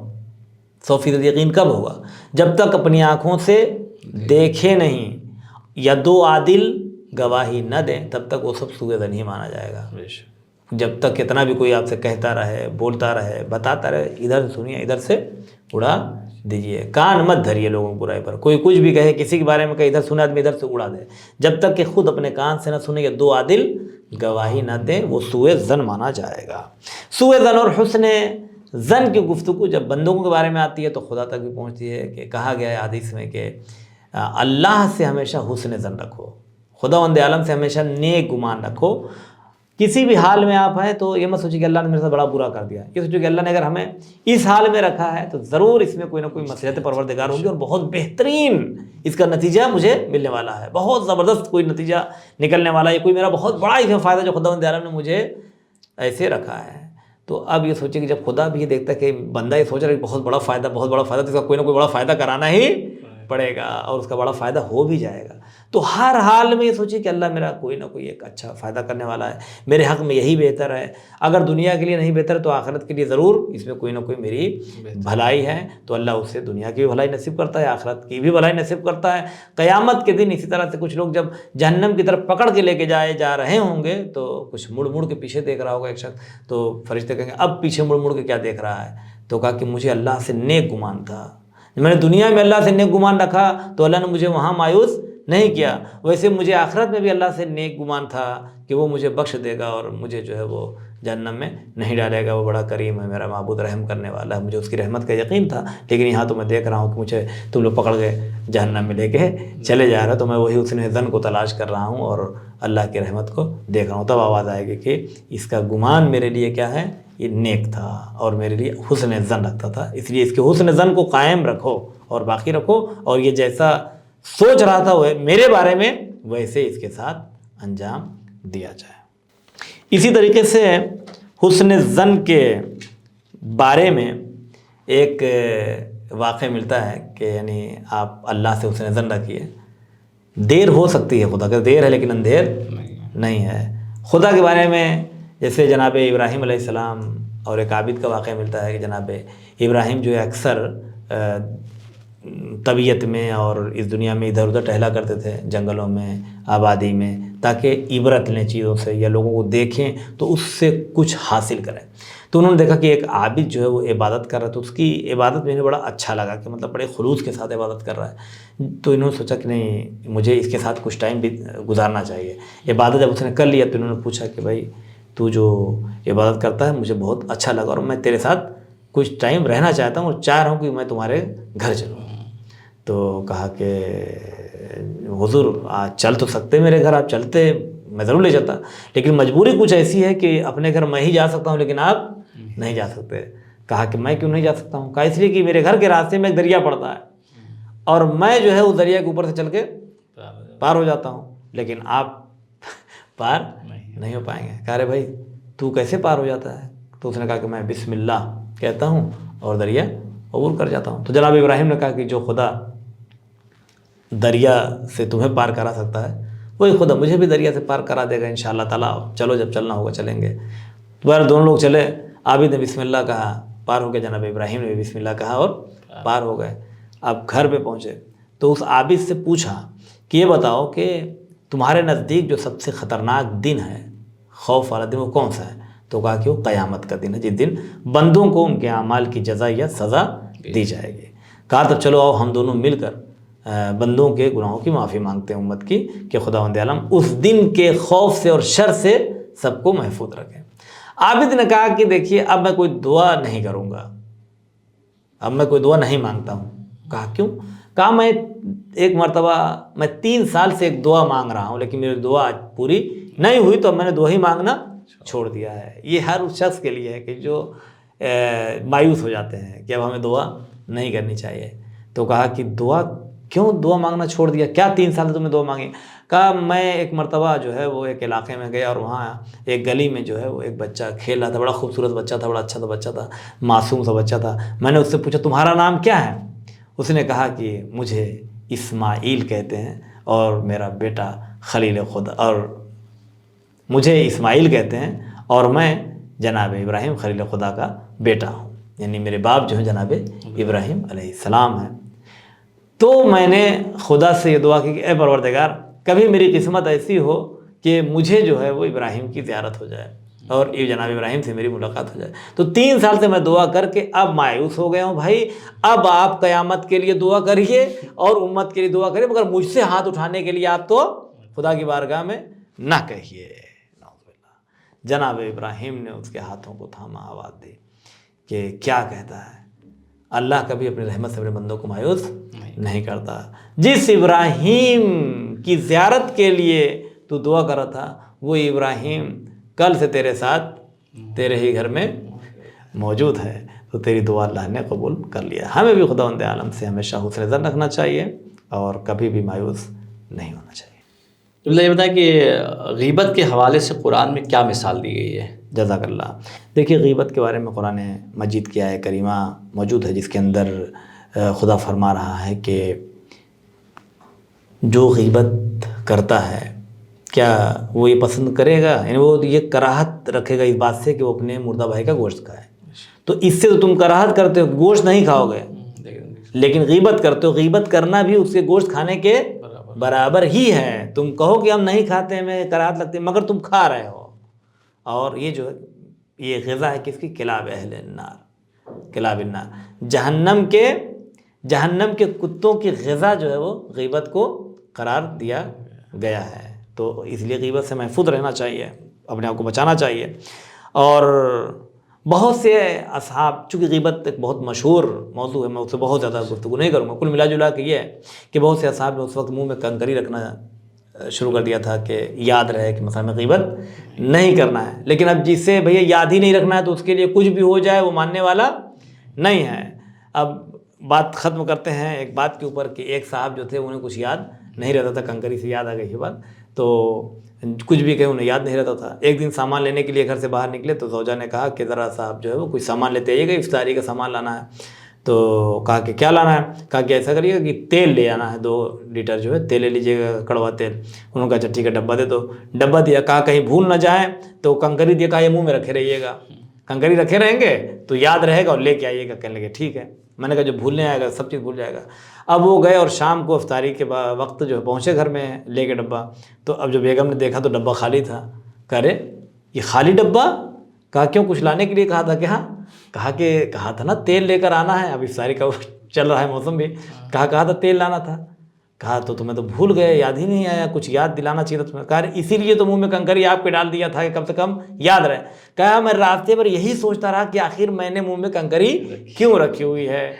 [SPEAKER 3] 100% یقین کب ہوگا؟ جب تک اپنی آنکھوں سے دیکھے نہیں یا دو عادل گواہی نہ دیں، تب تک وہ سب سوء ظن ہی مانا جائے گا۔ جب تک کتنا بھی کوئی آپ سے کہتا رہے، بولتا رہے، بتاتا رہے، ادھر سے سنیے، ادھر سے اڑا دیجئے، کان مت دھریے لوگوں کی برائی پر۔ کوئی کچھ بھی کہے، کسی کے بارے میں کہے، ادھر سنے آدمی ادھر سے اڑا دے، جب تک کہ خود اپنے کان سے نہ سنے یا دو عادل گواہی نہ دیں، وہ سوء ظن مانا جائے گا۔ سوء ظن اور حسن ظن کی گفتگو جب بندوں کے بارے میں آتی ہے تو خدا تک بھی پہنچتی ہے، کہ کہا گیا ہے حدیث میں کہ اللہ سے ہمیشہ حسن ظن رکھو، خداوند عالم سے ہمیشہ نیک گمان رکھو، کسی بھی حال میں آپ ہیں تو یہ مت سوچیے کہ اللہ نے میرے ساتھ بڑا برا کر دیا، یہ سوچو کہ اللہ نے اگر ہمیں اس حال میں رکھا ہے تو ضرور اس میں کوئی نہ کوئی مصلحت پروردگار ہوگی، اور بہت بہترین اس کا نتیجہ مجھے ملنے والا ہے، بہت زبردست کوئی نتیجہ نکلنے والا ہے، کوئی میرا بہت بڑا اس میں فائدہ جو خداوند عالم نے مجھے ایسے رکھا ہے۔ تو اب یہ سوچیں کہ جب خدا بھی یہ دیکھتا ہے کہ بندہ یہ سوچ رہا ہے کہ بہت بڑا فائدہ تو اس کا کوئی نہ کوئی بڑا فائدہ کرانا ہی پڑے گا، اور اس کا بڑا فائدہ ہو بھی جائے گا۔ تو ہر حال میں یہ سوچیے کہ اللہ میرا کوئی نہ کوئی ایک اچھا فائدہ کرنے والا ہے، میرے حق میں یہی بہتر ہے، اگر دنیا کے لیے نہیں بہتر تو آخرت کے لیے ضرور اس میں کوئی نہ کوئی میری بھلائی ہے، تو اللہ اس سے دنیا کی بھی بھلائی نصیب کرتا ہے، آخرت کی بھی بھلائی نصیب کرتا ہے۔ قیامت کے دن اسی طرح سے کچھ لوگ جب جہنم کی طرف پکڑ کے لے کے جا رہے ہوں گے تو کچھ مڑ کے پیچھے دیکھ رہا ہوگا ایک شخص، تو فرشتے کہیں گے اب پیچھے مڑ کے کیا دیکھ رہا ہے؟ تو کہا کہ مجھے اللہ سے نیک گمان تھا، میں نے دنیا میں اللہ سے نیک گمان رکھا تو اللہ نے مجھے وہاں مایوس نہیں کیا، ویسے مجھے آخرت میں بھی اللہ سے نیک گمان تھا کہ وہ مجھے بخش دے گا اور مجھے جو ہے وہ جہنم میں نہیں ڈالے گا، وہ بڑا کریم ہے، میرا معبود رحم کرنے والا ہے، مجھے اس کی رحمت کا یقین تھا، لیکن یہاں تو میں دیکھ رہا ہوں کہ مجھے تم لوگ پکڑ کے جہنم میں لے کے چلے جا رہے، تو میں وہی حسن ظن کو تلاش کر رہا ہوں اور اللہ کی رحمت کو دیکھ رہا ہوں۔ تب آواز آئے گی کہ اس کا گمان میرے لیے کیا ہے، یہ نیک تھا اور میرے لیے حسن ظن رکھتا تھا، اس لیے اس کے حسن ظن کو قائم رکھو اور باقی رکھو، اور یہ جیسا سوچ رہا تھا وہ میرے بارے میں ویسے اس کے ساتھ انجام دیا جائے۔ اسی طریقے سے حسن ظن کے بارے میں ایک واقعہ ملتا ہے کہ یعنی آپ اللہ سے حسن ظن رکھیے، دیر ہو سکتی ہے، خدا کہ دیر ہے لیکن اندھیر نہیں ہے۔ خدا کے بارے میں جیسے جناب ابراہیم علیہ السلام اور ایک عابد کا واقعہ ملتا ہے کہ جناب ابراہیم جو ہے اکثر طبیعت میں اور اس دنیا میں ادھر ادھر ٹہلا کرتے تھے، جنگلوں میں، آبادی میں، تاکہ عبرت لیں چیزوں سے یا لوگوں کو دیکھیں تو اس سے کچھ حاصل کریں۔ تو انہوں نے دیکھا کہ ایک عابد جو ہے وہ عبادت کر رہا ہے، تو اس کی عبادت میں انہیں بڑا اچھا لگا کہ مطلب بڑے خلوص کے ساتھ عبادت کر رہا ہے، تو انہوں نے سوچا کہ نہیں مجھے اس کے ساتھ کچھ ٹائم بھی گزارنا چاہیے۔ عبادت جب اس نے کر لیا تو انہوں نے پوچھا کہ بھائی تو جو عبادت کرتا ہے مجھے بہت اچھا لگا اور میں تیرے ساتھ کچھ ٹائم رہنا چاہتا ہوں اور چاہ رہا ہوں کہ میں تمہارے گھر چلوں۔ تو کہا کہ حضور چل تو سکتے میرے گھر، آپ چلتے میں ضرور لے جاتا، لیکن مجبوری کچھ ایسی ہے کہ اپنے گھر میں ہی جا سکتا ہوں لیکن آپ نہیں جا سکتے۔ کہا کہ میں کیوں نہیں جا سکتا ہوں؟ کہا اس لیے کہ میرے گھر کے راستے میں ایک دریا پڑتا ہے اور میں جو ہے اس دریا کے اوپر سے چل کے پار ہو جاتا ہوں، لیکن آپ پار نہیں ہو پائیں گے۔ کہا رے بھائی تو کیسے پار ہو جاتا ہے؟ تو اس نے کہا کہ میں بسم اللہ کہتا ہوں اور دریا عبور کر جاتا ہوں۔ تو جناب ابراہیم نے کہا کہ جو خدا دریا سے تمہیں پار کرا سکتا ہے وہی خدا مجھے بھی دریا سے پار کرا دے گا انشاءاللہ تعالیٰ، چلو جب چلنا ہوگا چلیں گے۔ دوبارہ دونوں لوگ چلے، عابد نے بسم اللہ کہا، پار ہو گئے، جناب ابراہیم نے بھی بسم اللہ کہا اور پار ہو گئے۔ اب گھر پہ پہنچے تو اس عابد سے پوچھا کہ یہ بتاؤ کہ تمہارے نزدیک جو سب سے خطرناک دن ہے، خوف والا دن، وہ کون سا ہے؟ تو کہا کہ وہ قیامت کا دن ہے، جس دن بندوں کو ان کے اعمال کی جزا یا سزا دی جائے گی۔ کہا تب چلو آؤ ہم دونوں مل کر بندوں کے گناہوں کی معافی مانگتے ہیں امت کی، کہ خداوند عالم اس دن کے خوف سے اور شر سے سب کو محفوظ رکھے۔ عابد نے کہا کہ دیکھیے اب میں کوئی دعا نہیں کروں گا، اب میں کوئی دعا نہیں مانگتا ہوں۔ کہا کیوں؟ کہا میں ایک مرتبہ میں 3 سال سے ایک دعا مانگ رہا ہوں لیکن میری دعا آج پوری نہیں ہوئی تو میں نے دعا ہی مانگنا چھوڑ دیا ہے۔ یہ ہر اس شخص کے لیے ہے کہ جو مایوس ہو جاتے ہیں کہ اب ہمیں دعا نہیں کرنی چاہیے۔ تو کہا کہ کیوں دعا مانگنا چھوڑ دیا؟ کیا 3 سال سے تم نے دعا مانگی؟ کہا میں ایک مرتبہ جو ہے وہ ایک علاقے میں گیا اور وہاں ایک گلی میں جو ہے وہ ایک بچہ کھیل رہا تھا، بڑا خوبصورت بچہ تھا، بڑا اچھا سا بچہ تھا، معصوم سا بچہ تھا۔ میں نے اس سے پوچھا تمہارا نام کیا ہے؟ اس نے کہا کہ مجھے اسماعیل کہتے ہیں اور میرا بیٹا خلیل خدا، اور مجھے اسماعیل کہتے ہیں اور میں جناب ابراہیم خلیل خدا کا بیٹا ہوں، یعنی میرے باپ جو ہیں جناب ابراہیم علیہ السلام ہیں۔ تو میں نے خدا سے یہ دعا کی کہ اے پروردگار کبھی میری قسمت ایسی ہو کہ مجھے جو ہے وہ ابراہیم کی زیارت ہو جائے اور جناب ابراہیم سے میری ملاقات ہو جائے۔ تو 3 سال سے میں دعا کر کے اب مایوس ہو گیا ہوں بھائی، اب آپ قیامت کے لیے دعا کریے اور امت کے لیے دعا کریے، مگر مجھ سے ہاتھ اٹھانے کے لیے آپ تو خدا کی بارگاہ میں نہ کہیے۔ جناب ابراہیم نے اس کے ہاتھوں کو تھاما، آواز دی کہ کیا کہتا ہے؟ اللہ کبھی اپنی رحمت سے اپنے بندوں کو مایوس نہیں کرتا۔ جس ابراہیم کی زیارت کے لیے تو دعا کر رہا تھا وہ ابراہیم کل سے تیرے ساتھ تیرے ہی گھر میں موجود ہے، تو تیری دعا اللہ نے قبول کر لیا۔ ہمیں بھی خداوند عالم سے ہمیشہ حسن ظن رکھنا چاہیے اور کبھی بھی مایوس نہیں ہونا چاہیے۔
[SPEAKER 2] یہ بتائیں کہ غیبت کے حوالے سے قرآن میں کیا مثال دی گئی ہے؟
[SPEAKER 3] جزاک اللہ۔ دیکھیے غیبت کے بارے میں قرآن مجید کی آیہ کریمہ موجود ہے، جس کے اندر خدا فرما رہا ہے کہ جو غیبت کرتا ہے کیا وہ یہ پسند کرے گا، یعنی وہ یہ کراہت رکھے گا اس بات سے کہ وہ اپنے مردہ بھائی کا گوشت کھائے؟ تو اس سے تو تم کراہت کرتے ہو، گوشت نہیں کھاؤ گے، لیکن غیبت کرتے ہو، غیبت کرنا بھی اس کے گوشت کھانے کے برابر ہی ہے۔ تم کہو کہ ہم نہیں کھاتے، ہمیں کراہت لگتی ہے، مگر تم کھا رہے ہو۔ اور یہ جو یہ غذا ہے کس کی؟ کلاب اہل النار، کلاب النار، جہنم کے کتوں کی غذا جو ہے وہ غیبت کو قرار دیا گیا ہے۔ تو اس لیے غیبت سے محفوظ رہنا چاہیے، اپنے آپ کو بچانا چاہیے۔ اور بہت سے اصحاب، چونکہ غیبت ایک بہت مشہور موضوع ہے، میں اس سے بہت زیادہ گفتگو نہیں کروں گا، کل ملا جلا کے یہ ہے کہ بہت سے اصحاب نے اس وقت منہ میں کنکری رکھنا شروع کر دیا تھا کہ یاد رہے کہ مثلا میں غیبت نہیں کرنا ہے، لیکن اب جس سے بھیا یاد ہی نہیں رکھنا ہے تو اس کے لیے کچھ بھی ہو جائے وہ ماننے والا نہیں ہے۔ اب بات ختم کرتے ہیں ایک بات کے اوپر کہ ایک صاحب جو تھے انہیں کچھ یاد نہیں رہتا تھا، کنکری سے یاد آ گئی یہ بات، تو کچھ بھی کہے انہیں یاد نہیں رہتا تھا۔ ایک دن سامان لینے کے لیے گھر سے باہر نکلے تو زوجہ نے کہا کہ ذرا صاحب جو ہے وہ کچھ سامان لیتے آئیے گا، افطاری کا سامان لانا ہے۔ تو کہا کہ کیا لانا ہے؟ کہا کہ ایسا کریے گا کہ تیل لے آنا ہے، 2 لیٹر جو ہے تیل لے لیجیے گا، کڑوا تیل۔ انہوں نے کہا اچھا ٹھیک ہے ڈبہ دے دو، ڈبہ دیا، کہا کہیں بھول نہ جائیں، تو کنکری دیا، کہا یہ منہ میں رکھے رہیے گا، کنکری رکھے رہیں گے تو یاد رہے گا اور لے کے آئیے گا۔ کہنے لگے ٹھیک ہے۔ میں نے کہا جو بھولنے آئے گا سب چیز بھول جائے گا۔ اب وہ گئے اور شام کو افطاری کے وقت جو ہے پہنچے گھر میں لے کے ڈبہ، تو اب جو بیگم نے دیکھا تو ڈبہ خالی تھا۔ کہہ رے یہ خالی ڈبہ؟ کہا کیوں، کچھ لانے کے لیے کہا تھا کہ ہاں؟ کہا تھا نا تیل لے کر آنا ہے، اب افطاری کا چل رہا ہے موسم بھی، کہا تھا تیل لانا تھا۔ کہا تو تمہیں تو بھول گئے، یاد ہی نہیں آیا، کچھ یاد دلانا چاہیے تھا تمہیں۔ کہا اسی لیے تو منہ میں کنکری آپ کے ڈال دیا تھا کہ کم سے کم یاد رہے۔ کہا میں راستے پر یہی سوچتا رہا کہ آخر میں نے منہ میں کنکری کیوں رکھی ہوئی ہے۔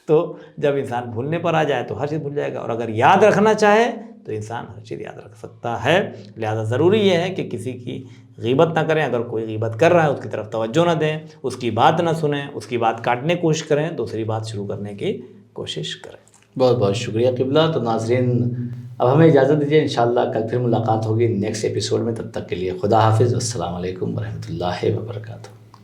[SPEAKER 3] تو جب انسان بھولنے پر آ جائے تو ہر چیز بھول جائے گا، اور اگر یاد رکھنا چاہے تو انسان ہر چیز یاد رکھ سکتا ہے۔ لہذا ضروری یہ ہے کہ کسی کی غیبت نہ کریں، اگر کوئی غیبت کر رہا ہے اس کی طرف توجہ نہ دیں، اس کی بات نہ سنیں، اس کی بات کاٹنے کی کوشش کریں، دوسری بات شروع کرنے کی کوشش کریں۔
[SPEAKER 2] بہت بہت شکریہ قبلہ۔ تو ناظرین اب ہمیں اجازت دیجیے، انشاءاللہ کل پھر ملاقات ہوگی نیکسٹ ایپیسوڈ میں، تب تک کے لیے خدا حافظ، السلام علیکم ورحمۃ اللہ وبرکاتہ۔